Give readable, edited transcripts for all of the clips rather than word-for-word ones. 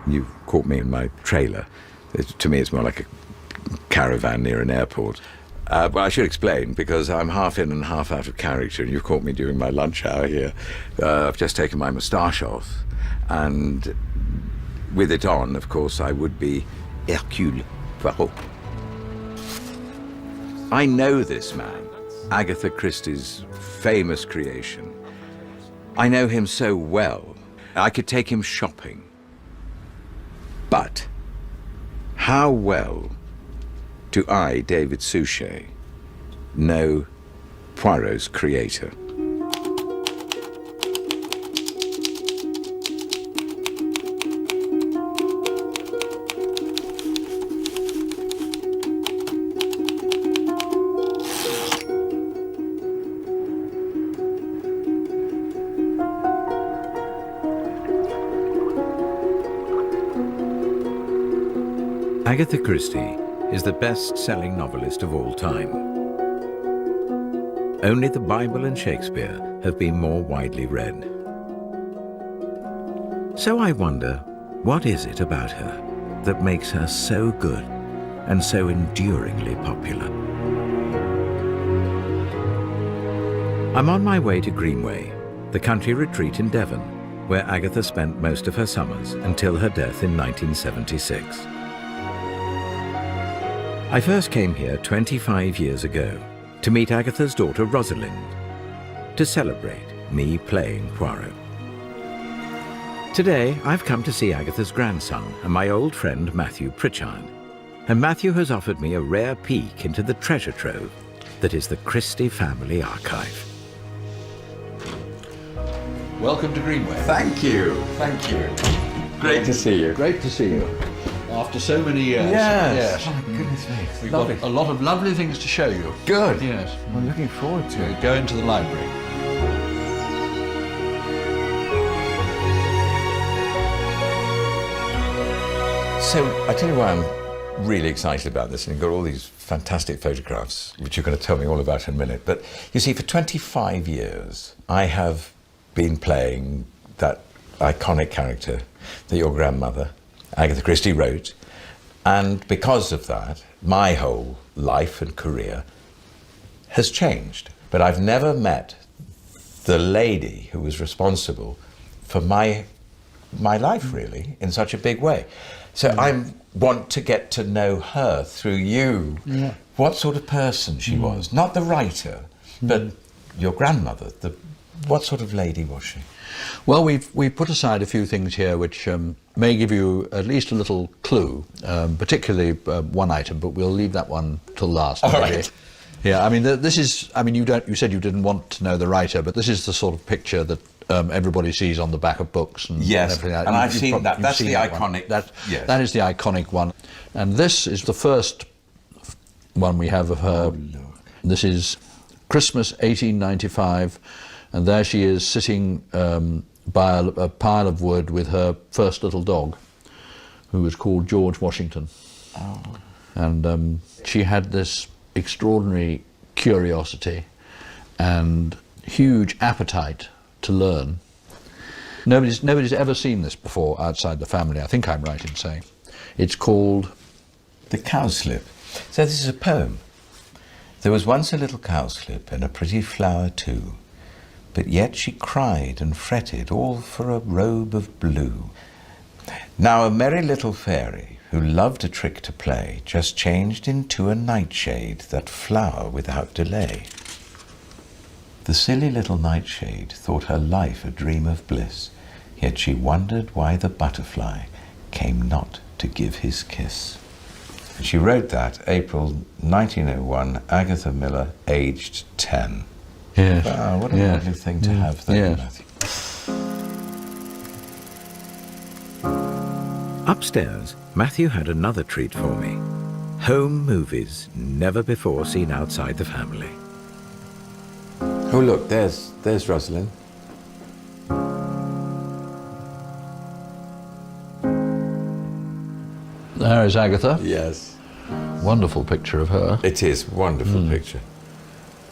You've caught me in my trailer. To me, it's more like a caravan near an airport. Well, I should explain, because I'm half in and half out of character, and you've caught me during my lunch hour here. I've just taken my moustache off, and with it on, of course, I would be Hercule Poirot. I know this man, Agatha Christie's famous creation. I know him so well, I could take him shopping. But how well do I, David Suchet, know Poirot's creator? Agatha Christie is the best-selling novelist of all time. Only the Bible and Shakespeare have been more widely read. So I wonder, what is it about her that makes her so good and so enduringly popular? I'm on my way to Greenway, the country retreat in Devon, where Agatha spent most of her summers until her death in 1976. I first came here 25 years ago to meet Agatha's daughter Rosalind, to celebrate me playing Poirot. Today, I've come to see Agatha's grandson and my old friend Matthew Pritchard, and Matthew has offered me a rare peek into the treasure trove that is the Christie family archive. Welcome to Greenway. Thank you. Thank you. Great to see you. Great to see you. After so many years. Yes. Oh, my goodness me. We've got a lot of lovely things to show you. Good. Yes. I'm looking forward to it. Go into the library. So, I tell you why I'm really excited about this, and you've got all these fantastic photographs, which you're going to tell me all about in a minute. But you see, for 25 years, I have been playing that iconic character that your grandmother, Agatha Christie, wrote, and because of that, my whole life and career has changed. But I've never met the lady who was responsible for my life, really, in such a big way. So I want to get to know her through you, what sort of person she was. Not the writer, but your grandmother. What sort of lady was she? Well, we've put aside a few things here which may give you at least a little clue, particularly one item, but we'll leave that one till last. All right. Yeah, I mean, this is, I mean, you said you didn't want to know the writer, but this is the sort of picture that everybody sees on the back of books and everything. And I've seen that. That's the iconic. That is the iconic one. And this is the first one we have of her. Oh, this is Christmas 1895. And there she is sitting by a pile of wood with her first little dog, who was called George Washington. Oh. And she had this extraordinary curiosity and huge appetite to learn. Nobody's ever seen this before outside the family, I think I'm right in saying. It's called The Cowslip. So this is a poem. There was once a little cowslip and a pretty flower too. But yet she cried and fretted, all for a robe of blue. Now a merry little fairy, who loved a trick to play, just changed into a nightshade, that flower without delay. The silly little nightshade thought her life a dream of bliss, yet she wondered why the butterfly came not to give his kiss. She wrote that April 1901, Agatha Miller, aged 10. Yes. Wow, what a lovely thing to have there, Matthew. Upstairs, Matthew had another treat for me. Home movies never before seen outside the family. Oh look, there's Rosalind. There is Agatha. Yes. Wonderful picture of her. It is, wonderful picture.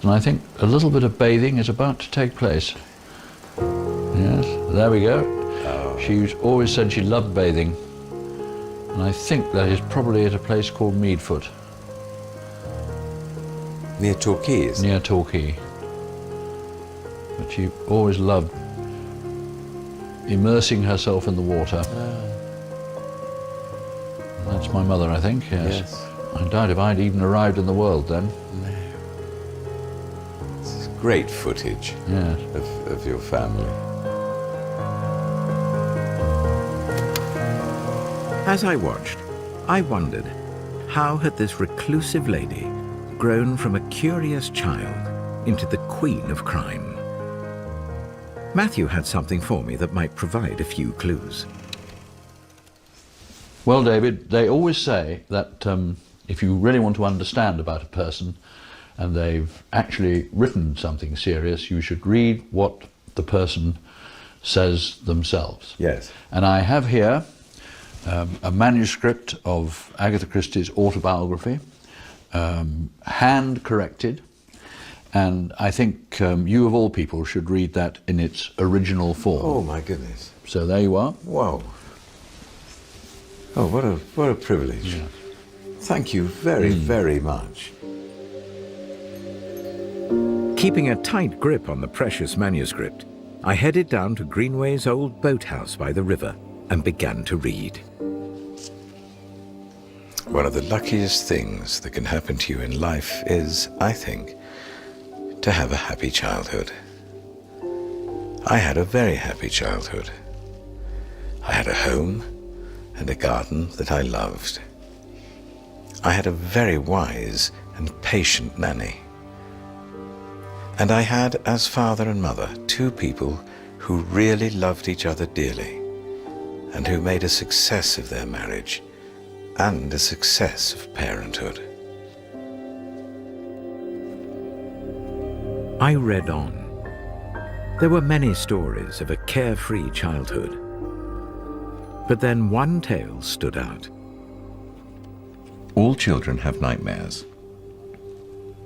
And I think a little bit of bathing is about to take place. Yes, there we go. Oh. She always said she loved bathing. And I think that is probably at a place called Meadfoot, Near Torquay, isn't it? near Torquay. But she always loved immersing herself in the water. That's my mother, I think, yes. I doubt if I'd even arrived in the world then. No. This is great footage Yes. of your family. As I watched, I wondered, how had this reclusive lady grown from a curious child into the queen of crime? Matthew had something for me that might provide a few clues. Well, David, they always say that if you really want to understand about a person and they've actually written something serious, you should read what the person says themselves. Yes. And I have here a manuscript of Agatha Christie's autobiography, hand-corrected, and I think you of all people should read that in its original form. Oh my goodness. So there you are. Wow. Oh, what a privilege. Yeah. Thank you very, very much. Keeping a tight grip on the precious manuscript, I headed down to Greenway's old boathouse by the river and began to read. One of the luckiest things that can happen to you in life is, I think, to have a happy childhood. I had a very happy childhood. I had a home and a garden that I loved. I had a very wise and patient nanny. And I had, as father and mother, two people who really loved each other dearly and who made a success of their marriage and a success of parenthood. I read on. There were many stories of a carefree childhood. But then one tale stood out. All children have nightmares.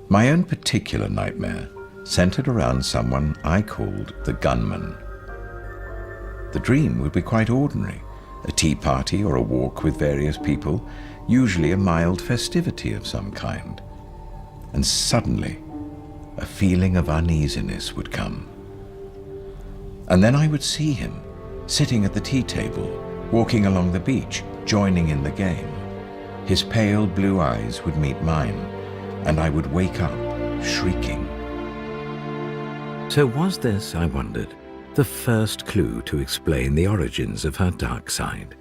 My own particular nightmare centered around someone I called the gunman. The dream would be quite ordinary, a tea party or a walk with various people, usually a mild festivity of some kind. And suddenly, a feeling of uneasiness would come. And then I would see him, sitting at the tea table, walking along the beach, joining in the game. His pale blue eyes would meet mine, and I would wake up, shrieking. So was this, I wondered, the first clue to explain the origins of her dark side?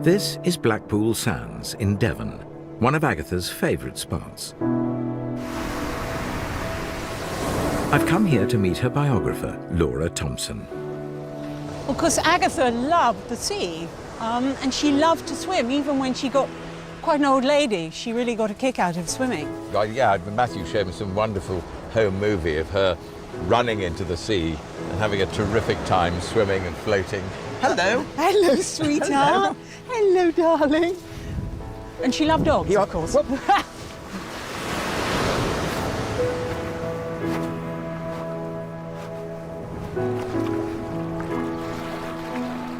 This is Blackpool Sands in Devon, one of Agatha's favourite spots. I've come here to meet her biographer, Laura Thompson. Well, because Agatha loved the sea, and she loved to swim, even when she got quite an old lady. She really got a kick out of swimming. Yeah, Matthew showed me some wonderful home movie of her running into the sea and having a terrific time swimming and floating. Hello. Hello, sweetheart. Hello, darling. And she loved dogs, of course.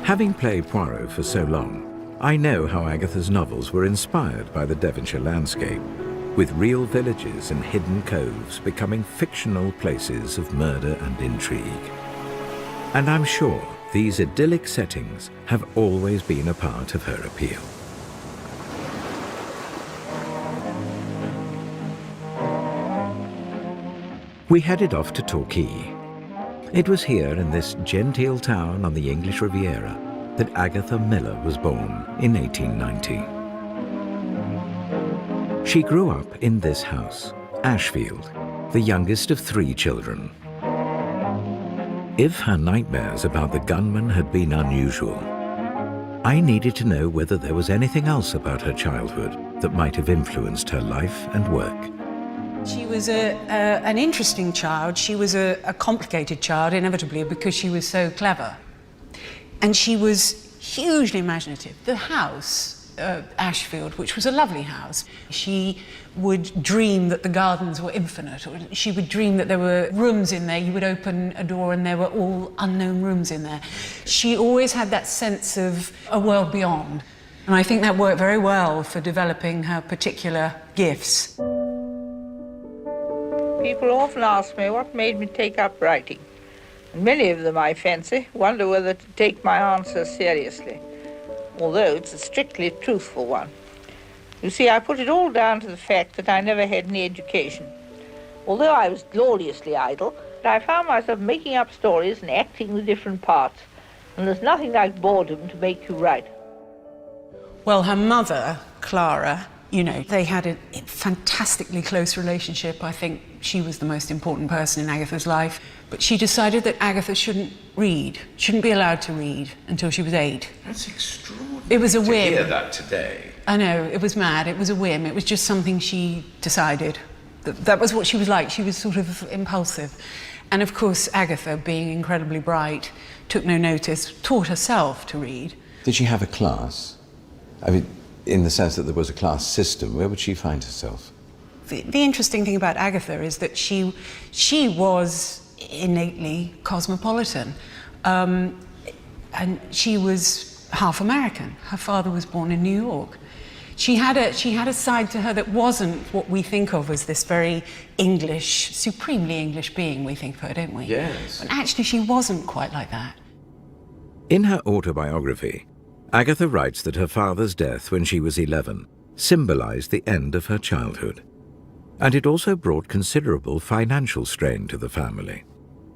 Having played Poirot for so long, I know how Agatha's novels were inspired by the Devonshire landscape, with real villages and hidden coves becoming fictional places of murder and intrigue. And I'm sure these idyllic settings have always been a part of her appeal. We headed off to Torquay. It was here in this genteel town on the English Riviera that Agatha Miller was born in 1890. She grew up in this house, Ashfield, the youngest of 3 children. If her nightmares about the gunman had been unusual, I needed to know whether there was anything else about her childhood that might have influenced her life and work. She was an interesting child. She was a complicated child, inevitably, because she was so clever. And she was hugely imaginative. The house Ashfield, which was a lovely house. She would dream that the gardens were infinite, or she would dream that there were rooms in there. You would open a door and there were all unknown rooms in there. She always had that sense of a world beyond. And I think that worked very well for developing her particular gifts. People often ask me what made me take up writing. And many of them, I fancy, wonder whether to take my answer seriously, although it's a strictly truthful one. You see, I put it all down to the fact that I never had any education. Although I was gloriously idle, I found myself making up stories and acting the different parts. And there's nothing like boredom to make you write. Well, her mother, Clara, you know, they had a fantastically close relationship. I think she was the most important person in Agatha's life. But she decided that Agatha shouldn't read, shouldn't be allowed to read until she was 8. That's extraordinary. It was a whim. To hear that today. I know, it was mad. It was a whim. It was just something she decided. That was what she was like. She was sort of impulsive. And of course, Agatha, being incredibly bright, took no notice, taught herself to read. Did she have a class? I mean, in the sense that there was a class system, where would she find herself? The interesting thing about Agatha is that she was innately cosmopolitan. And she was half American. Her father was born in New York. She had a side to her that wasn't what we think of as this very English, supremely English being we think of her, don't we? Yes. But actually she wasn't quite like that. In her autobiography, Agatha writes that her father's death when she was 11 symbolized the end of her childhood, and it also brought considerable financial strain to the family.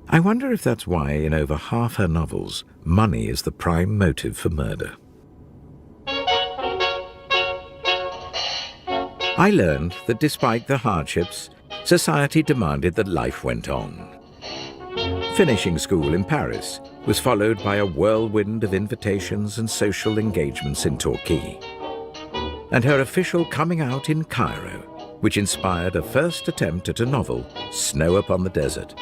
I wonder if that's why in over half her novels, money is the prime motive for murder. I learned that despite the hardships, society demanded that life went on. Finishing school in Paris was followed by a whirlwind of invitations and social engagements in Torquay, and her official coming out in Cairo, which inspired a first attempt at a novel, Snow Upon the Desert.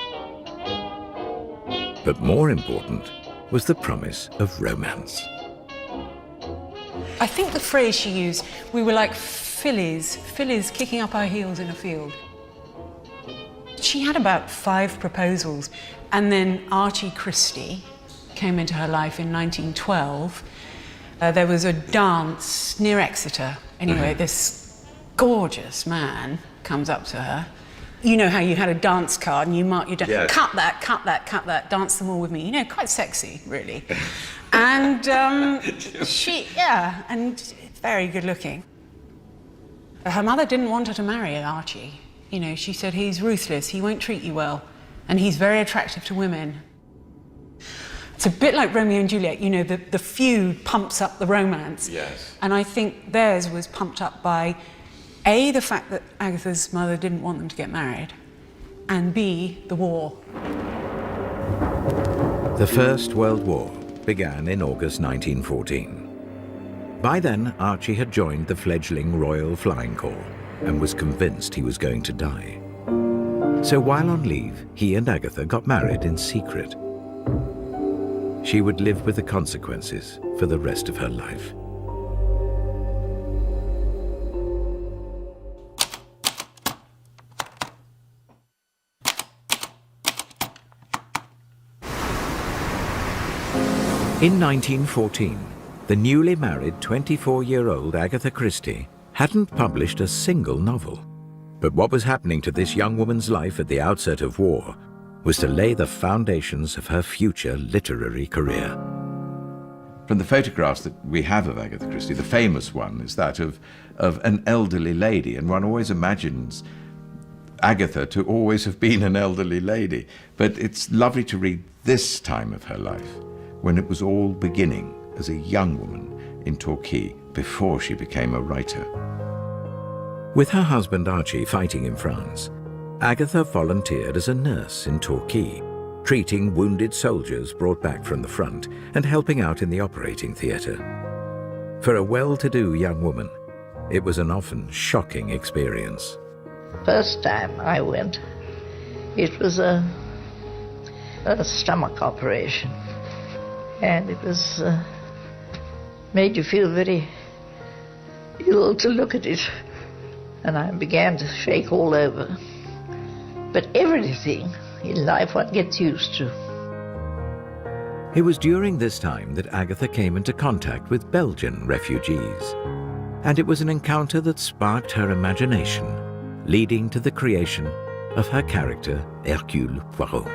But more important was the promise of romance. I think the phrase she used, we were like fillies kicking up our heels in a field. She had about 5 proposals, and then Archie Christie came into her life in 1912. There was a dance near Exeter. Anyway, this gorgeous man comes up to her. You know how you had a dance card and you mark your dance, Yes. cut that, dance them all with me. You know, quite sexy, really. And and very good looking. Her mother didn't want her to marry Archie. You know, she said, he's ruthless, he won't treat you well, and he's very attractive to women. It's a bit like Romeo and Juliet, you know, the feud pumps up the romance. Yes. And I think theirs was pumped up by, A, the fact that Agatha's mother didn't want them to get married, and B, the war. The First World War began in August 1914. By then, Archie had joined the fledgling Royal Flying Corps and was convinced he was going to die. So while on leave, he and Agatha got married in secret. She would live with the consequences for the rest of her life. In 1914, the newly married 24-year-old Agatha Christie hadn't published a single novel. But what was happening to this young woman's life at the outset of war was to lay the foundations of her future literary career. From the photographs that we have of Agatha Christie, the famous one is that of an elderly lady, and one always imagines Agatha to always have been an elderly lady. But it's lovely to read this time of her life, when it was all beginning as a young woman in Torquay before she became a writer. With her husband Archie fighting in France, Agatha volunteered as a nurse in Torquay, treating wounded soldiers brought back from the front and helping out in the operating theatre. For a well-to-do young woman, it was an often shocking experience. First time I went, it was a stomach operation, and it was made you feel very ill to look at it, and I began to shake all over. But everything in life one gets used to. It was during this time that Agatha came into contact with Belgian refugees, and it was an encounter that sparked her imagination, leading to the creation of her character Hercule Poirot.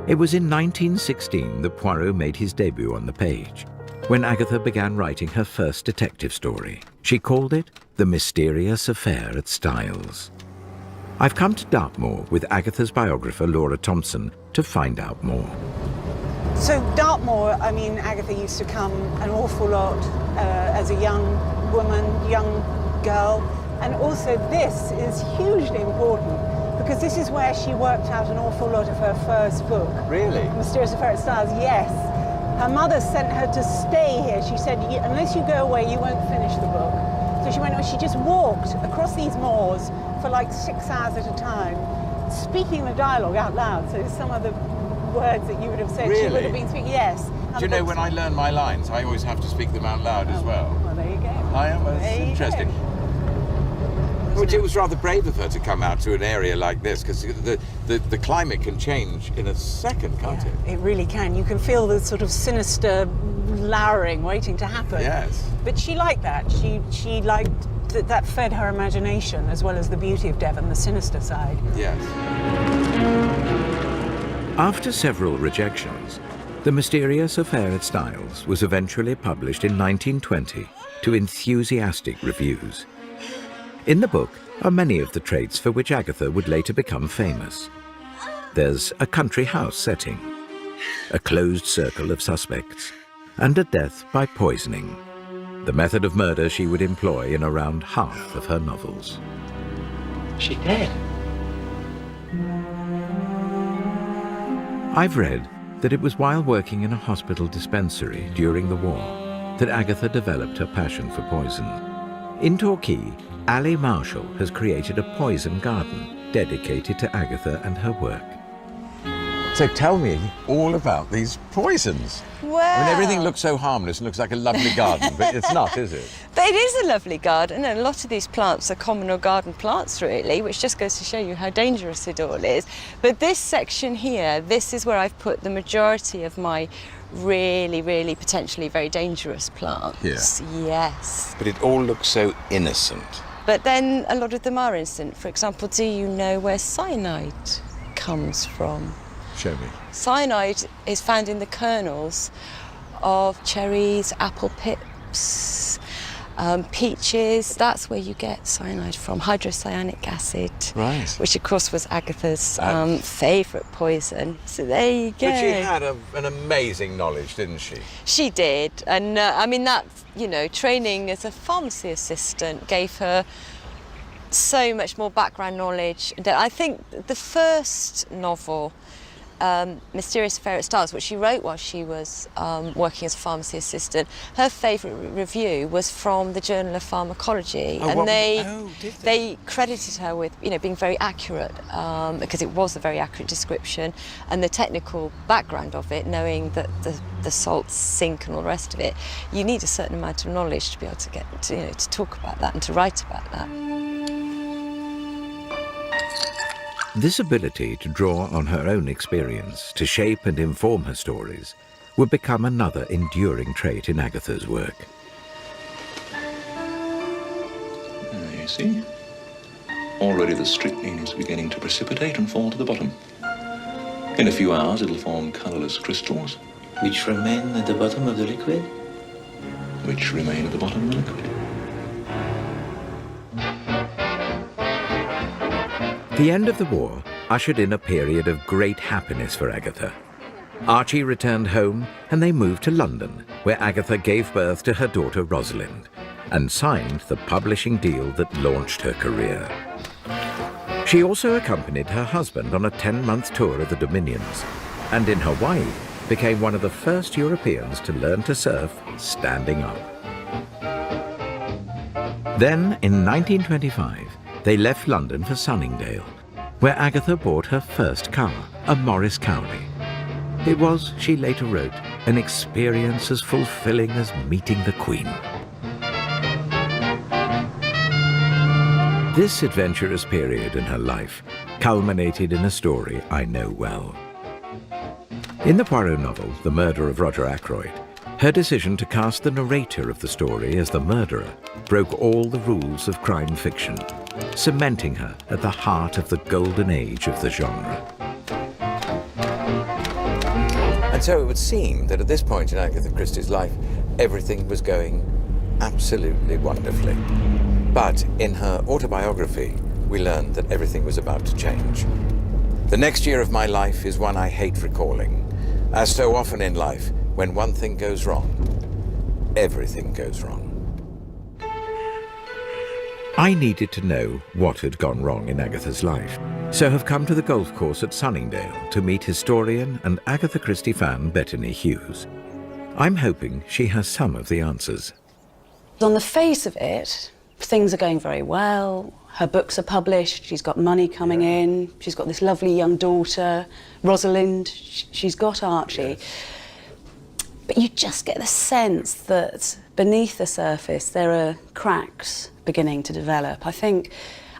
It was in 1916 that Poirot made his debut on the page, when Agatha began writing her first detective story. She called it The Mysterious Affair at Styles. I've come to Dartmoor with Agatha's biographer Laura Thompson to find out more. So Dartmoor, I mean, Agatha used to come an awful lot as a young woman, young girl, and also this is hugely important because this is where she worked out an awful lot of her first book. Really? Mysterious Affair at Styles, yes. Her mother sent her to stay here. She said, unless you go away, you won't finish the book. So she went, she just walked across these moors for like 6 hours at a time, speaking the dialogue out loud. So some of the words that you would have said, really? She would have been speaking, yes. Do you know, when I learn my lines, I always have to speak them out loud as well. Well, there you go. I am, that's interesting. Which it was rather brave of her to come out to an area like this, because the climate can change in a second, can't it? It really can. You can feel the sort of sinister lowering waiting to happen. Yes. But she liked that. She liked that fed her imagination as well as the beauty of Devon, the sinister side. Yes. After several rejections, The Mysterious Affair at Styles was eventually published in 1920 to enthusiastic reviews. In the book are many of the traits for which Agatha would later become famous. There's a country house setting, a closed circle of suspects, and a death by poisoning, the method of murder she would employ in around half of her novels. She dead? I've read that it was while working in a hospital dispensary during the war that Agatha developed her passion for poison. In Torquay, Ali Marshall has created a poison garden dedicated to Agatha and her work. So tell me all about these poisons. Well, I mean, everything looks so harmless and looks like a lovely garden, but it's not, is it? But it is a lovely garden, and a lot of these plants are common or garden plants, really, which just goes to show you how dangerous it all is. But this section here, this is where I've put the majority of my really, really potentially very dangerous plants. Yeah. Yes. But it all looks so innocent. But then a lot of them are innocent. For example, do you know where cyanide comes from? Show me. Cyanide is found in the kernels of cherries, apple pips, peaches. That's where you get cyanide from, hydrocyanic acid. Right. Which of course was Agatha's favourite poison. So there you go. But she had an amazing knowledge, didn't she? She did, and I mean that, you know, training as a pharmacy assistant gave her so much more background knowledge. I think the first novel, Mysterious Affair at Styles, which she wrote while she was working as a pharmacy assistant, her favourite review was from the Journal of Pharmacology, and they credited her with, you know, being very accurate, because it was a very accurate description, and the technical background of it, knowing that the salts sink and all the rest of it. You need a certain amount of knowledge to be able to get to, you know, to talk about that and to write about that. This ability to draw on her own experience to shape and inform her stories would become another enduring trait in Agatha's work. You see? Already the strychnine is beginning to precipitate and fall to the bottom. In a few hours it'll form colourless crystals. Which remain at the bottom of the liquid? Which remain at the bottom of the liquid. The end of the war ushered in a period of great happiness for Agatha. Archie returned home and they moved to London, where Agatha gave birth to her daughter Rosalind and signed the publishing deal that launched her career. She also accompanied her husband on a 10-month tour of the Dominions, and in Hawaii became one of the first Europeans to learn to surf standing up. Then, in 1925, they left London for Sunningdale, where Agatha bought her first car, a Morris Cowley. It was, she later wrote, an experience as fulfilling as meeting the Queen. This adventurous period in her life culminated in a story I know well. In the Poirot novel, The Murder of Roger Ackroyd, her decision to cast the narrator of the story as the murderer broke all the rules of crime fiction, cementing her at the heart of the golden age of the genre. And so it would seem that at this point in Agatha Christie's life, everything was going absolutely wonderfully. But in her autobiography, we learned that everything was about to change. The next year of my life is one I hate recalling. As so often in life, when one thing goes wrong, everything goes wrong. I needed to know what had gone wrong in Agatha's life, so have come to the golf course at Sunningdale to meet historian and Agatha Christie fan Bettany Hughes. I'm hoping she has some of the answers. On the face of it, things are going very well. Her books are published, she's got money coming in, she's got this lovely young daughter, Rosalind, she's got Archie. But you just get the sense that beneath the surface there are cracks beginning to develop. I think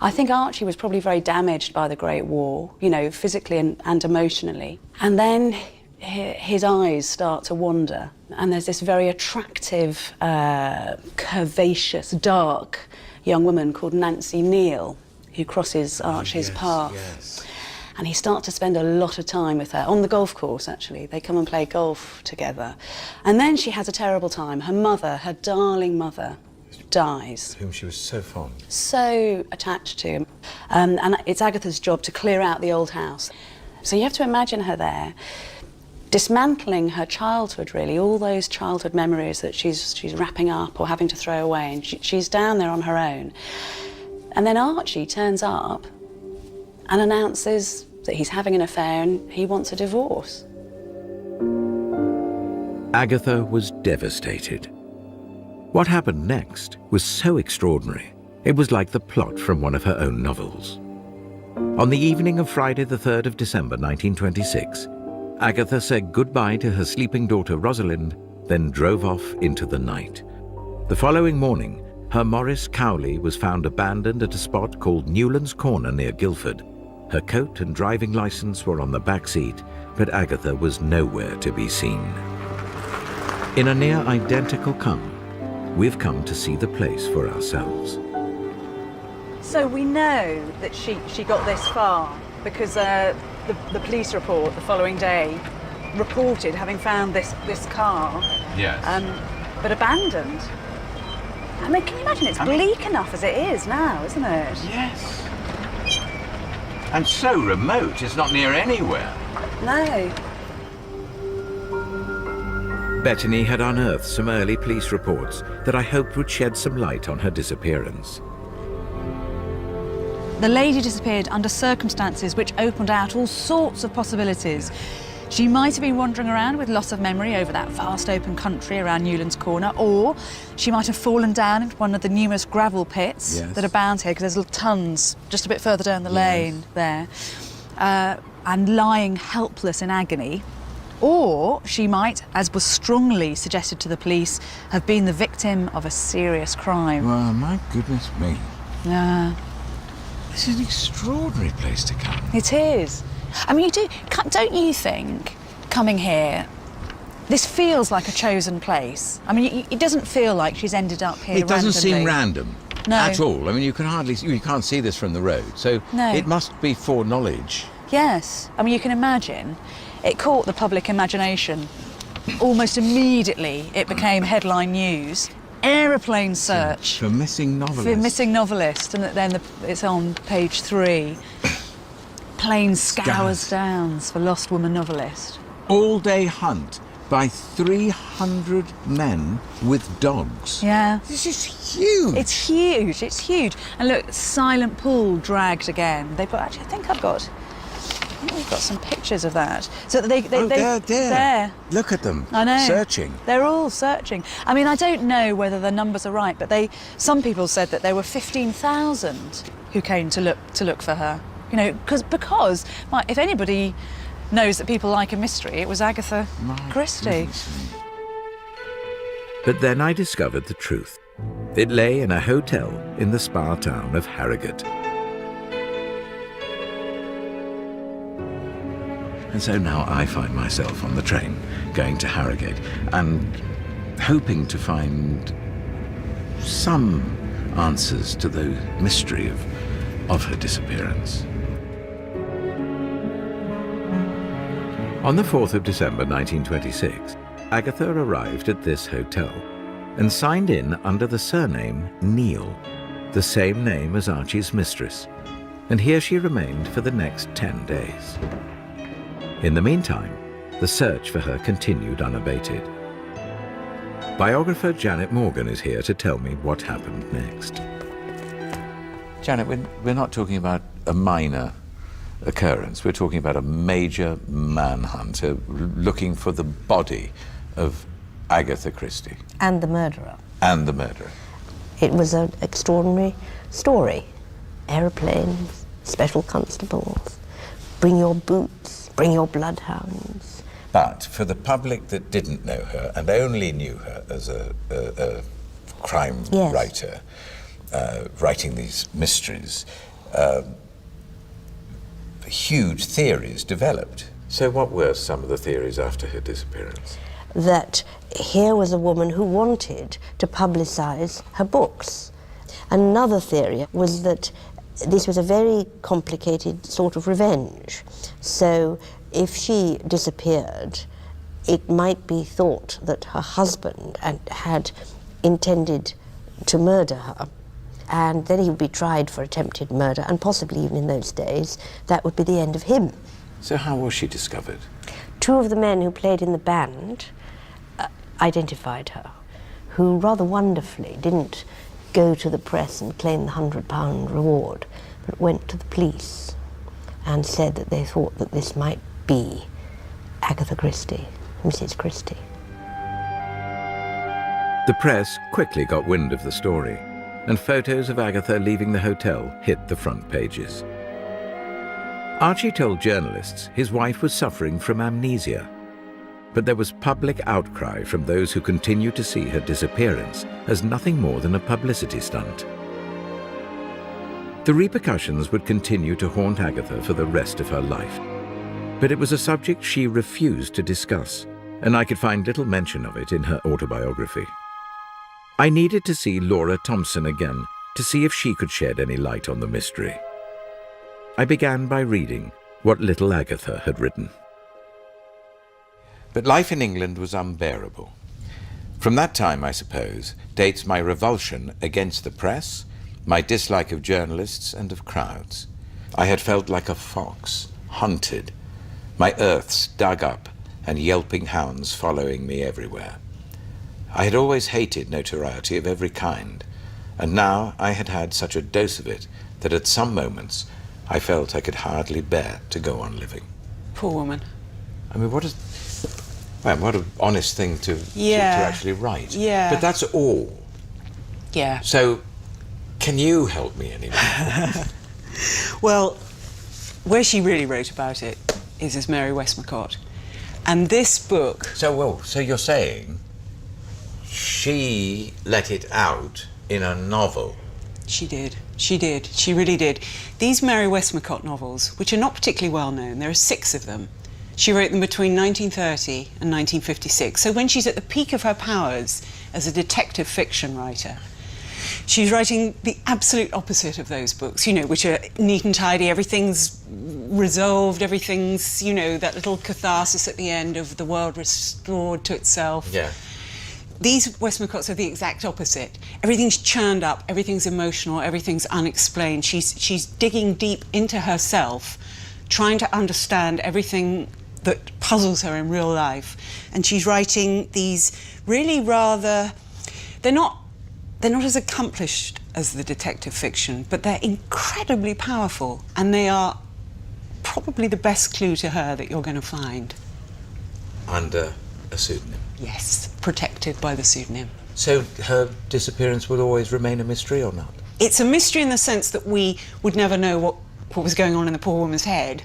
Archie was probably very damaged by the Great War, you know, physically and emotionally. And then his eyes start to wander, and there's this very attractive, curvaceous, dark young woman called Nancy Neal who crosses Archie's path. Yes. And he starts to spend a lot of time with her, on the golf course actually. They come and play golf together. And then she has a terrible time. Her mother, her darling mother, dies. Whom she was so fond. So attached to. And it's Agatha's job to clear out the old house. So you have to imagine her there, dismantling her childhood, really, all those childhood memories that she's wrapping up or having to throw away, and she's down there on her own. And then Archie turns up and announces that he's having an affair and he wants a divorce. Agatha was devastated. What happened next was so extraordinary, it was like the plot from one of her own novels. On the evening of Friday the 3rd of December 1926, Agatha said goodbye to her sleeping daughter Rosalind, then drove off into the night. The following morning, her Morris Cowley was found abandoned at a spot called Newlands Corner near Guildford. Her coat and driving license were on the back seat, but Agatha was nowhere to be seen. In a near identical come, we've come to see the place for ourselves. So we know that she got this far because the police report the following day reported having found this car, Yes. but abandoned. I mean, can you imagine? It's bleak enough as it is now, isn't it? Yes. And so remote, it's not near anywhere. No. Bettany had unearthed some early police reports that I hoped would shed some light on her disappearance. The lady disappeared under circumstances which opened out all sorts of possibilities. She might have been wandering around with loss of memory over that vast open country around Newlands Corner, or she might have fallen down into one of the numerous gravel pits that abound here, because there's little tons just a bit further down the lane there, and lying helpless in agony. Or she might, as was strongly suggested to the police, have been the victim of a serious crime. Well, my goodness me. Yeah. This is an extraordinary place to come. It is. I mean, don't you think, coming here, this feels like a chosen place? I mean, it doesn't feel like she's ended up here It doesn't randomly. seem random at all. I mean, you can't see this from the road, so it must be foreknowledge. Yes. I mean, you can imagine. It caught the public imagination. Almost immediately, it became headline news. Aeroplane search. For missing novelist. For missing novelist, and then it's on page 3. Plane scours Downs for lost woman novelist. All-day hunt by 300 men with dogs. Yeah. This is huge. It's huge, it's huge. And look, Silent Pool dragged again. They've got, actually, I think we've got some pictures of that. So there. Look at them. I know. Searching. They're all searching. I mean, I don't know whether the numbers are right, but some people said that there were 15,000 who came to look for her. You know, because if anybody knows that people like a mystery, it was Agatha Christie. But then I discovered the truth. It lay in a hotel in the spa town of Harrogate. And so now I find myself on the train going to Harrogate and hoping to find some answers to the mystery of her disappearance. On the 4th of December 1926, Agatha arrived at this hotel and signed in under the surname Neal, the same name as Archie's mistress, and here she remained for the next 10 days. In the meantime, the search for her continued unabated. Biographer Janet Morgan is here to tell me what happened next. Janet, we're not talking about a minor occurrence. We're talking about a major manhunt, looking for the body of Agatha Christie. And the murderer. And the murderer. It was an extraordinary story. Aeroplanes, special constables, bring your boots, bring your bloodhounds. But for the public that didn't know her and only knew her as a crime writer, writing these mysteries, huge theories developed. So what were some of the theories after her disappearance? That here was a woman who wanted to publicize her books. Another theory was that this was a very complicated sort of revenge. So if she disappeared, it might be thought that her husband had intended to murder her, and then he would be tried for attempted murder, and possibly even in those days, that would be the end of him. So how was she discovered? Two of the men who played in the band identified her, who rather wonderfully didn't go to the press and claim the £100 reward, but went to the police and said that they thought that this might be Agatha Christie, Mrs. Christie. The press quickly got wind of the story, and photos of Agatha leaving the hotel hit the front pages. Archie told journalists his wife was suffering from amnesia, but there was public outcry from those who continued to see her disappearance as nothing more than a publicity stunt. The repercussions would continue to haunt Agatha for the rest of her life, but it was a subject she refused to discuss, and I could find little mention of it in her autobiography. I needed to see Laura Thompson again to see if she could shed any light on the mystery. I began by reading what little Agatha had written. But life in England was unbearable. From that time, I suppose, dates my revulsion against the press, my dislike of journalists and of crowds. I had felt like a fox, hunted, my earths dug up and yelping hounds following me everywhere. I had always hated notoriety of every kind, and now I had had such a dose of it that at some moments I felt I could hardly bear to go on living. Poor woman. I mean, what an honest thing to actually write. Yeah. But that's all. Yeah. So, can you help me anymore? Well, where she really wrote about it is as Mary Westmacott. And this book... So you're saying she let it out in a novel? She did. She really did. These Mary Westmacott novels, which are not particularly well known, there are 6 of them. She wrote them between 1930 and 1956. So when she's at the peak of her powers as a detective fiction writer, she's writing the absolute opposite of those books, you know, which are neat and tidy, everything's resolved, everything's, you know, that little catharsis at the end of the world restored to itself. Yeah. These Westmacotts are the exact opposite. Everything's churned up, everything's emotional, everything's unexplained. She's digging deep into herself, trying to understand everything that puzzles her in real life. And she's writing these really rather... They're not as accomplished as the detective fiction, but they're incredibly powerful, and they are probably the best clue to her that you're going to find. Under a pseudonym? Yes, protected by the pseudonym. So her disappearance would always remain a mystery or not? It's a mystery in the sense that we would never know what was going on in the poor woman's head,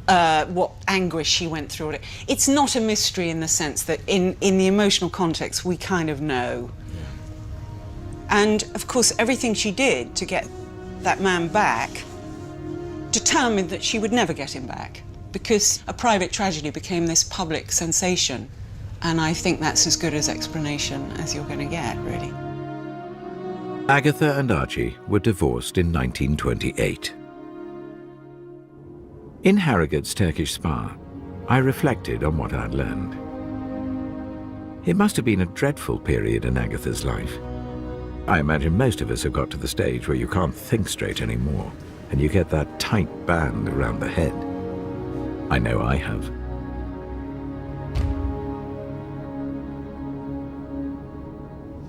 what anguish she went through. It's not a mystery in the sense that in the emotional context we kind of know. And of course, everything she did to get that man back determined that she would never get him back, because a private tragedy became this public sensation. And I think that's as good as explanation as you're going to get, really. Agatha and Archie were divorced in 1928. In Harrogate's Turkish spa, I reflected on what I'd learned. It must have been a dreadful period in Agatha's life. I imagine most of us have got to the stage where you can't think straight anymore, and you get that tight band around the head. I know I have.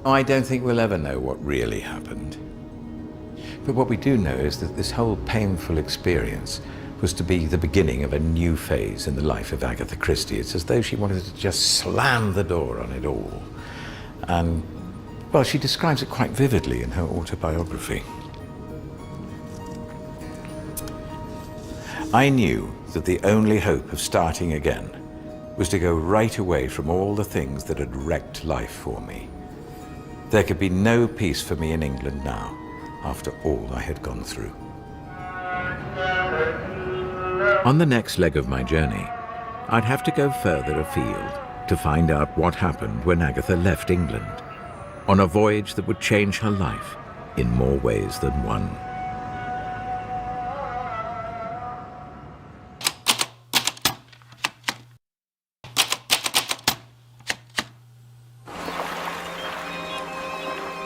I don't think we'll ever know what really happened. But what we do know is that this whole painful experience was to be the beginning of a new phase in the life of Agatha Christie. It's as though she wanted to just slam the door on it all. And, well, she describes it quite vividly in her autobiography. I knew that the only hope of starting again was to go right away from all the things that had wrecked life for me. There could be no peace for me in England now, after all I had gone through. On the next leg of my journey, I'd have to go further afield to find out what happened when Agatha left England, on a voyage that would change her life in more ways than one.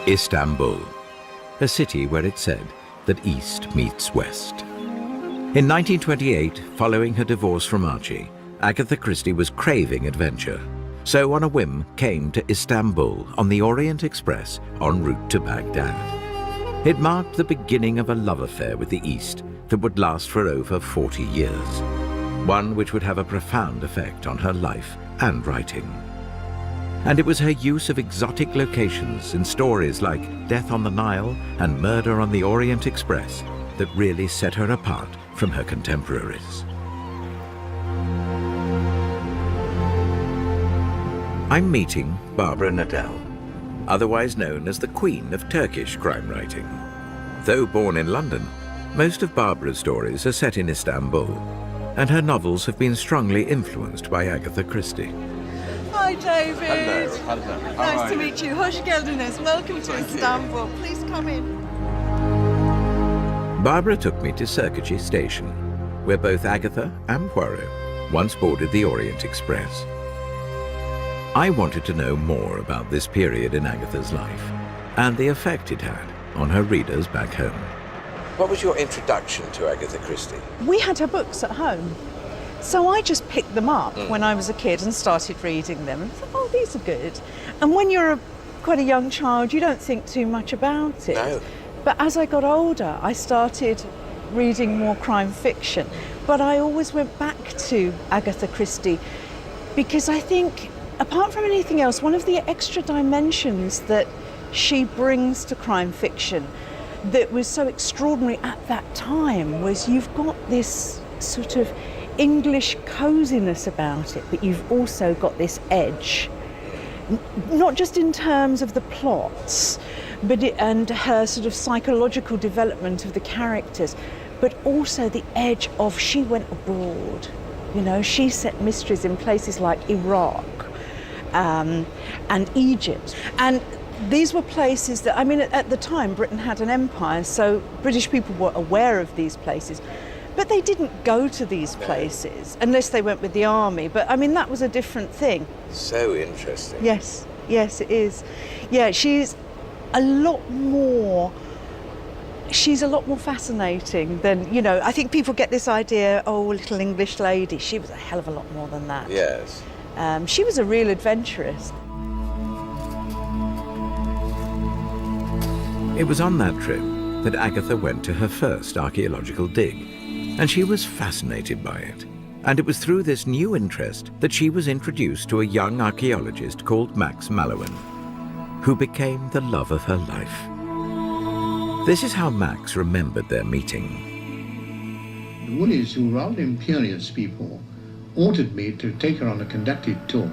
Istanbul, a city where it said that East meets West. In 1928, following her divorce from Archie, Agatha Christie was craving adventure, so on a whim came to Istanbul on the Orient Express en route to Baghdad. It marked the beginning of a love affair with the East that would last for over 40 years, one which would have a profound effect on her life and writing. And it was her use of exotic locations in stories like Death on the Nile and Murder on the Orient Express that really set her apart from her contemporaries. I'm meeting Barbara Nadel, otherwise known as the Queen of Turkish crime writing. Though born in London, most of Barbara's stories are set in Istanbul, and her novels have been strongly influenced by Agatha Christie. Hi, David. Hello. Nice to meet you. Hoş geldiniz. Welcome to Istanbul. Please come in. Barbara took me to Suchet station, where both Agatha and Poirot once boarded the Orient Express. I wanted to know more about this period in Agatha's life and the effect it had on her readers back home. What was your introduction to Agatha Christie? We had her books at home, so I just picked them up when I was a kid and started reading them. And thought, oh, these are good. And when you're quite a young child, you don't think too much about it. No. But as I got older, I started reading more crime fiction. But I always went back to Agatha Christie because I think, apart from anything else, one of the extra dimensions that she brings to crime fiction that was so extraordinary at that time was you've got this sort of English coziness about it, but you've also got this edge, not just in terms of the plots, but and her sort of psychological development of the characters, but also the edge of she went abroad. You know, she set mysteries in places like Iraq and Egypt. And these were places that, I mean, at the time, Britain had an empire, so British people were aware of these places. But they didn't go to these places unless they went with the army. But, I mean, that was a different thing. So interesting. Yes, yes, it is. Yeah, she's a lot more fascinating than, you know, I think people get this idea, oh, little English lady. She was a hell of a lot more than that. Yes. She was a real adventuress. It was on that trip that Agatha went to her first archaeological dig, and she was fascinated by it. And it was through this new interest that she was introduced to a young archaeologist called Max Mallowan, who became the love of her life. This is how Max remembered their meeting. The Woolies, who were rather imperious people, ordered me to take her on a conducted tour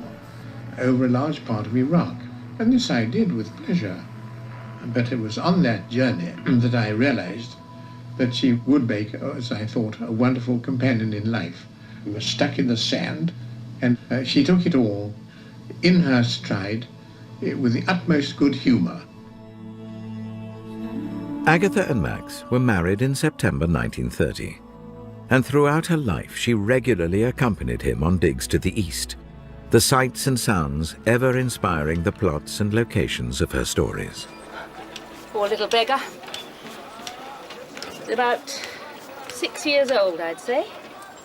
over a large part of Iraq, and this I did with pleasure. But it was on that journey that I realized that she would make, as I thought, a wonderful companion in life. We were stuck in the sand, and she took it all in her stride with the utmost good humor. Agatha and Max were married in September 1930, and throughout her life she regularly accompanied him on digs to the east, the sights and sounds ever inspiring the plots and locations of her stories. Poor little beggar. About 6 years old, I'd say.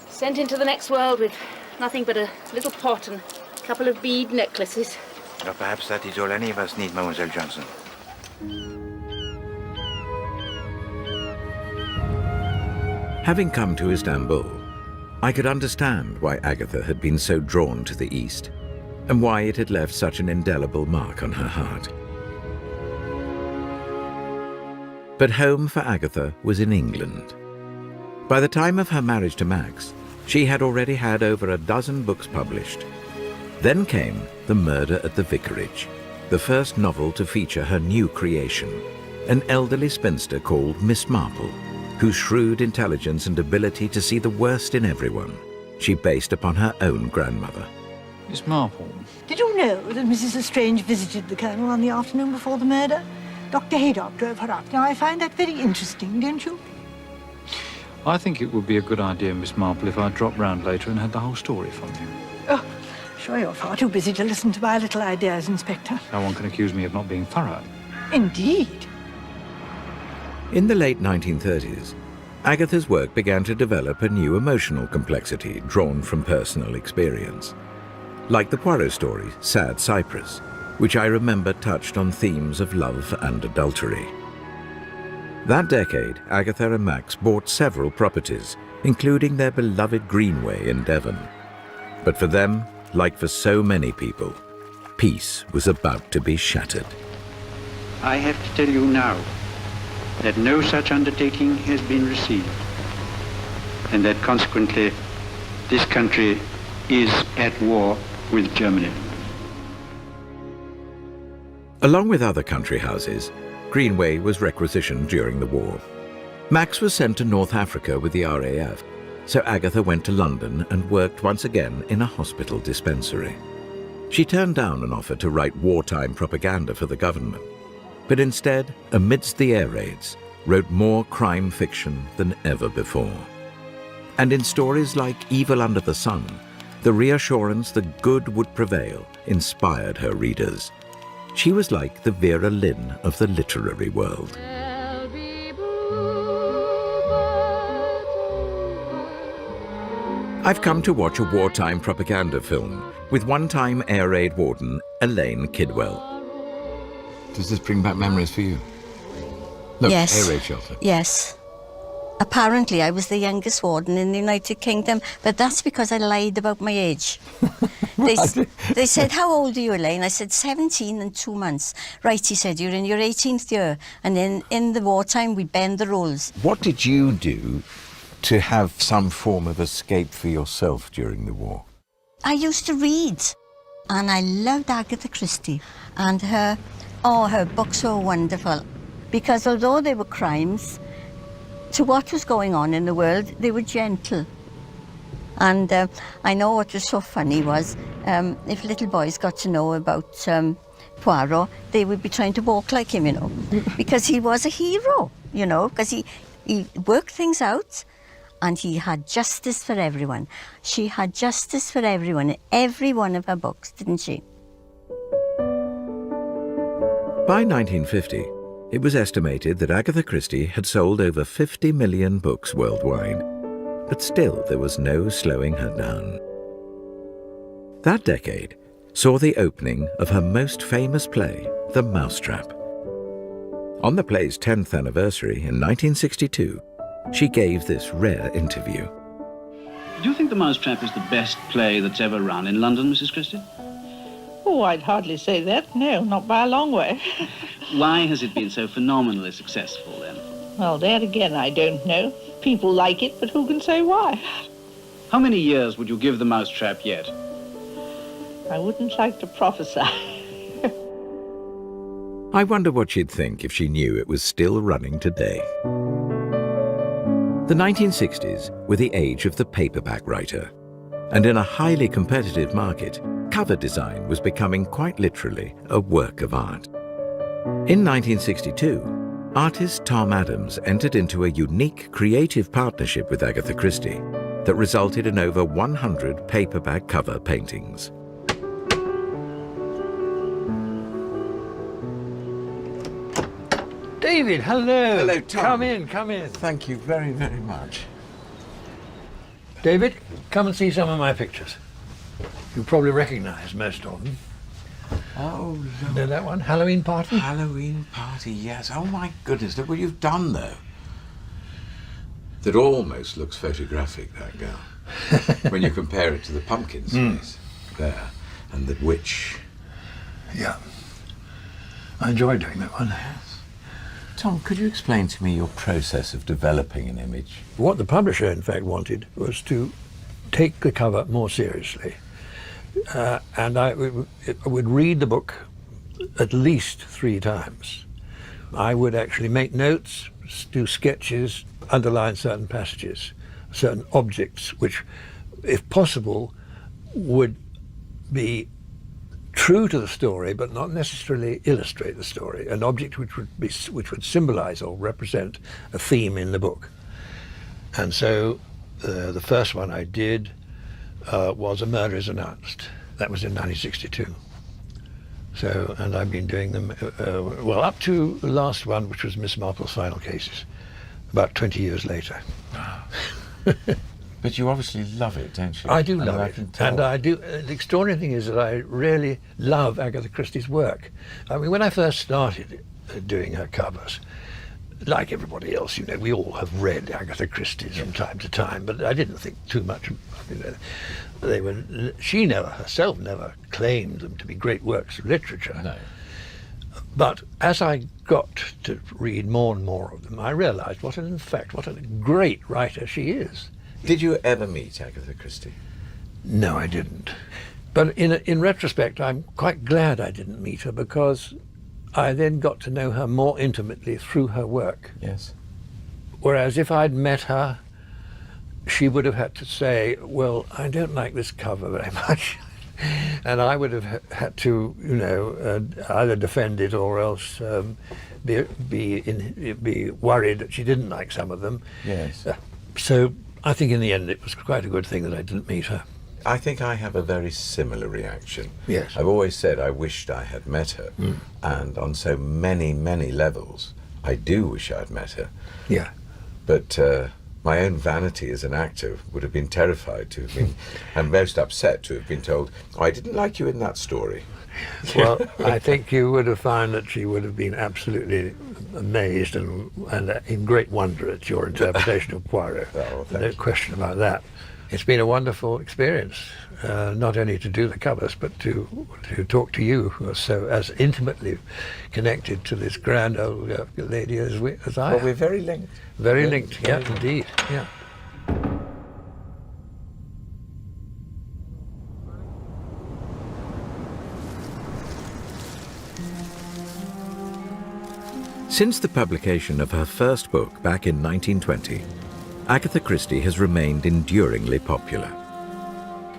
Sent into the next world with nothing but a little pot and a couple of bead necklaces. Well, perhaps that is all any of us need, Mademoiselle Johnson. Having come to Istanbul, I could understand why Agatha had been so drawn to the East, and why it had left such an indelible mark on her heart. But home for Agatha was in England. By the time of her marriage to Max, she had already had over a dozen books published. Then came The Murder at the Vicarage, the first novel to feature her new creation, an elderly spinster called Miss Marple, whose shrewd intelligence and ability to see the worst in everyone she based upon her own grandmother. Miss Marple. Did you know that Mrs. Lestrange visited the Colonel on the afternoon before the murder? Dr. Haydock drove her up. Now, I find that very interesting, don't you? I think it would be a good idea, Miss Marple, if I dropped round later and had the whole story from you. Oh, sure you're far too busy to listen to my little ideas, Inspector. No one can accuse me of not being thorough. Indeed. In the late 1930s, Agatha's work began to develop a new emotional complexity drawn from personal experience. Like the Poirot story, Sad Cypress, which I remember touched on themes of love and adultery. That decade, Agatha and Max bought several properties, including their beloved Greenway in Devon. But for them, like for so many people, peace was about to be shattered. I have to tell you now that no such undertaking has been received, and that consequently this country is at war with Germany. Along with other country houses, Greenway was requisitioned during the war. Max was sent to North Africa with the RAF, so Agatha went to London and worked once again in a hospital dispensary. She turned down an offer to write wartime propaganda for the government, but instead, amidst the air raids, wrote more crime fiction than ever before. And in stories like Evil Under the Sun, the reassurance that good would prevail inspired her readers. She was like the Vera Lynn of the literary world. I've come to watch a wartime propaganda film with one-time air raid warden Elaine Kidwell. Does this bring back memories for you? Look, yes. air raid shelter. Yes. Apparently, I was the youngest warden in the United Kingdom, but that's because I lied about my age. They said, how old are you, Elaine? I said, 17 and 2 months. Right, he said, you're in your 18th year. And then in the wartime, we bend the rules. What did you do to have some form of escape for yourself during the war? I used to read, and I loved Agatha Christie, and her books were wonderful, because although they were crimes, to what was going on in the world, they were gentle. And I know what was so funny was, if little boys got to know about Poirot, they would be trying to walk like him, you know, because he was a hero, you know, because he worked things out, and he had justice for everyone. She had justice for everyone in every one of her books, didn't she? By 1950, it was estimated that Agatha Christie had sold over 50 million books worldwide, but still there was no slowing her down. That decade saw the opening of her most famous play, The Mousetrap. On the play's 10th anniversary in 1962, she gave this rare interview. Do you think The Mousetrap is the best play that's ever run in London, Mrs. Christie? Oh, I'd hardly say that. No, not by a long way. Why has it been so phenomenally successful, then? Well, that again, I don't know. People like it, but who can say why? How many years would you give The Mousetrap yet? I wouldn't like to prophesy. I wonder what she'd think if she knew it was still running today. The 1960s were the age of the paperback writer, and in a highly competitive market, cover design was becoming quite literally a work of art. In 1962, artist Tom Adams entered into a unique creative partnership with Agatha Christie that resulted in over 100 paperback cover paintings. David, hello. Hello, Tom. Come in, come in. Thank you very, very much. David, come and see some of my pictures. You probably recognise most of them. Oh, Lord. Know that one? Halloween Party? Halloween Party, yes. Oh, my goodness, look what you've done, though. That almost looks photographic, that girl. When you compare it to the pumpkin's face there, and the witch. Yeah. I enjoyed doing that one. Yes. Tom, could you explain to me your process of developing an image? What the publisher, in fact, wanted was to take the cover more seriously. And I would read the book at least 3 times. I would actually make notes, do sketches, underline certain passages, certain objects, which, if possible, would be true to the story, but not necessarily illustrate the story. An object which would symbolize or represent a theme in the book. And so the first one I did was A Murder is Announced. That was in 1962. So, and I've been doing them, well, up to the last one, which was Miss Marple's Final Cases, about 20 years later. But you obviously love it, don't you? I do love it. And I do. The extraordinary thing is that I really love Agatha Christie's work. I mean, when I first started doing her covers, like everybody else, you know, we all have read Agatha Christie's from time to time, but I didn't think too much. You know, they were. She herself never claimed them to be great works of literature. No. But as I got to read more and more of them, I realised what a great writer she is. Did you ever meet Agatha Christie? No, I didn't. But in retrospect, I'm quite glad I didn't meet her, because I then got to know her more intimately through her work. Yes. Whereas if I'd met her, she would have had to say, well, I don't like this cover very much. And I would have had to, you know, either defend it or else be worried that she didn't like some of them. Yes. So I think in the end it was quite a good thing that I didn't meet her. I think I have a very similar reaction. Yes. I've always said I wished I had met her, and on so many, many levels, I do wish I'd met her. Yeah. But my own vanity as an actor would have been terrified to have been, and most upset to have been told, oh, I didn't like you in that story. Well, I think you would have found that she would have been absolutely amazed and in great wonder at your interpretation of Poirot. Oh, no question about that. It's been a wonderful experience, not only to do the covers, but to talk to you, who are so as intimately connected to this grand old lady as I am. Well, we're very linked. Very linked, yeah, indeed, yeah. Since the publication of her first book back in 1920, Agatha Christie has remained enduringly popular.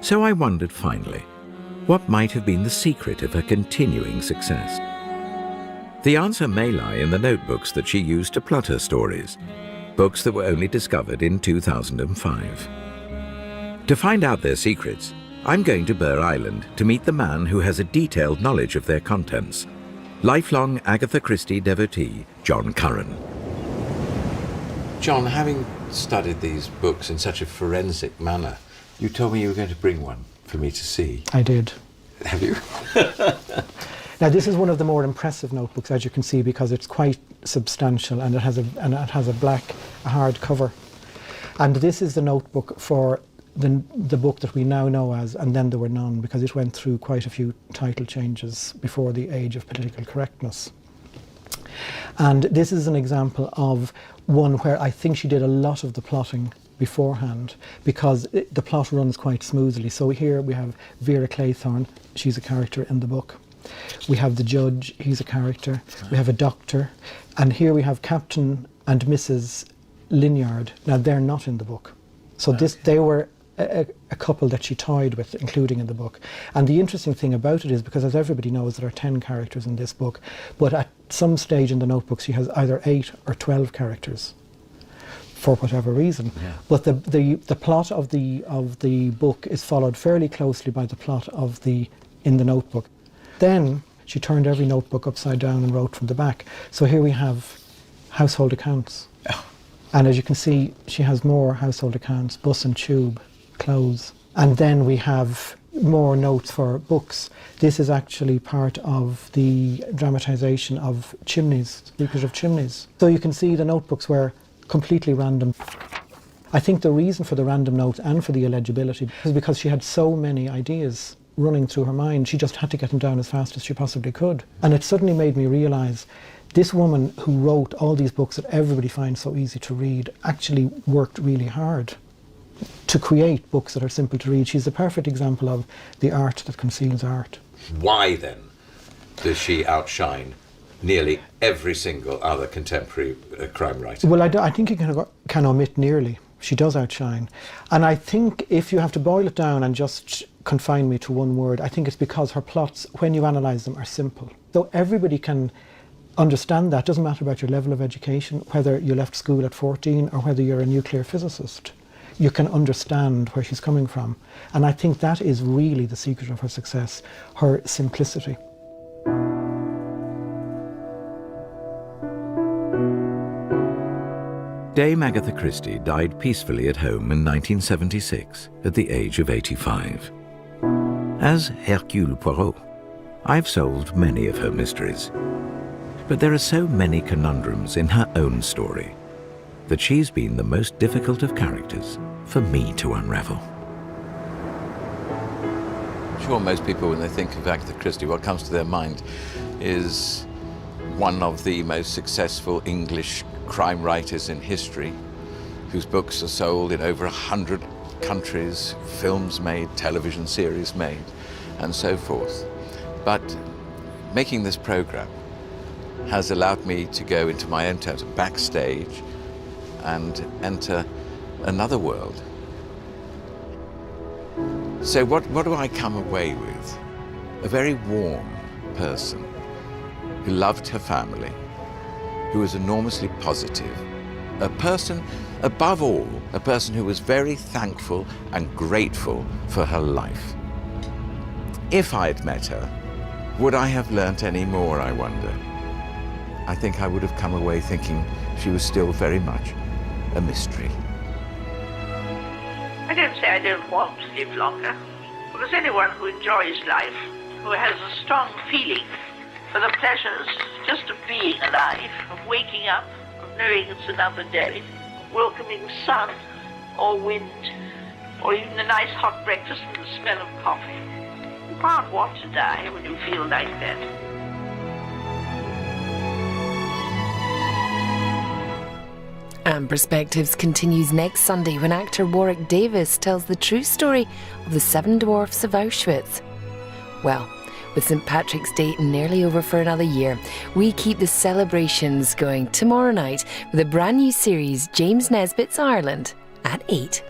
So I wondered finally, what might have been the secret of her continuing success? The answer may lie in the notebooks that she used to plot her stories, books that were only discovered in 2005. To find out their secrets, I'm going to Burr Island to meet the man who has a detailed knowledge of their contents, lifelong Agatha Christie devotee, John Curran. John, having studied these books in such a forensic manner, you told me you were going to bring one for me to see. I did. Have you? Now, this is one of the more impressive notebooks, as you can see, because it's quite substantial, and it has a black hard cover. And this is the notebook for the book that we now know as And Then There Were None, because it went through quite a few title changes before the age of political correctness. And this is an example of one where I think she did a lot of the plotting beforehand, because the plot runs quite smoothly. So here we have Vera Claythorne, she's a character in the book. We have the judge, he's a character. We have a doctor. And here we have Captain and Mrs. Linyard. Now, they're not in the book. So they were a couple that she toyed with, including in the book. And the interesting thing about it is, because as everybody knows, there are 10 characters in this book, but at some stage in the notebook she has either 8 or 12 characters, for whatever reason. Yeah. But the plot of the book is followed fairly closely by the plot in the notebook. Then she turned every notebook upside down and wrote from the back. So here we have household accounts. Oh. And as you can see, she has more household accounts, bus and tube, clothes. And then we have more notes for books. This is actually part of the dramatisation of Chimneys, Secret of Chimneys. So you can see the notebooks were completely random. I think the reason for the random notes and for the illegibility is because she had so many ideas running through her mind. She just had to get them down as fast as she possibly could. And it suddenly made me realise this woman who wrote all these books that everybody finds so easy to read actually worked really hard to create books that are simple to read. She's the perfect example of the art that conceals art. Why then does she outshine nearly every single other contemporary crime writer? Well, I think you can omit nearly. She does outshine. And I think if you have to boil it down and just confine me to one word, I think it's because her plots, when you analyse them, are simple. So everybody can understand that. It doesn't matter about your level of education, whether you left school at 14 or whether you're a nuclear physicist. You can understand where she's coming from. And I think that is really the secret of her success, her simplicity. Dame Agatha Christie died peacefully at home in 1976 at the age of 85. As Hercule Poirot, I've solved many of her mysteries. But there are so many conundrums in her own story that she's been the most difficult of characters for me to unravel. I'm sure most people, when they think of Agatha Christie, what comes to their mind is one of the most successful English crime writers in history, whose books are sold in over 100 countries, films made, television series made, and so forth. But making this program has allowed me to go into my own terms, backstage, and enter another world. So what do I come away with? A very warm person who loved her family, who was enormously positive, a person, above all, a person who was very thankful and grateful for her life. If I'd met her, would I have learnt any more, I wonder? I think I would have come away thinking she was still very much a mystery. I don't say I don't want to live longer, because anyone who enjoys life, who has a strong feeling for the pleasures just of being alive, of waking up, of knowing it's another day, welcoming sun or wind, or even a nice hot breakfast and the smell of coffee. You can't want to die when you feel like that. And Perspectives continues next Sunday when actor Warwick Davis tells the true story of the 7 dwarfs of Auschwitz. Well, with St. Patrick's Day nearly over for another year, we keep the celebrations going tomorrow night with a brand new series, James Nesbitt's Ireland, at 8.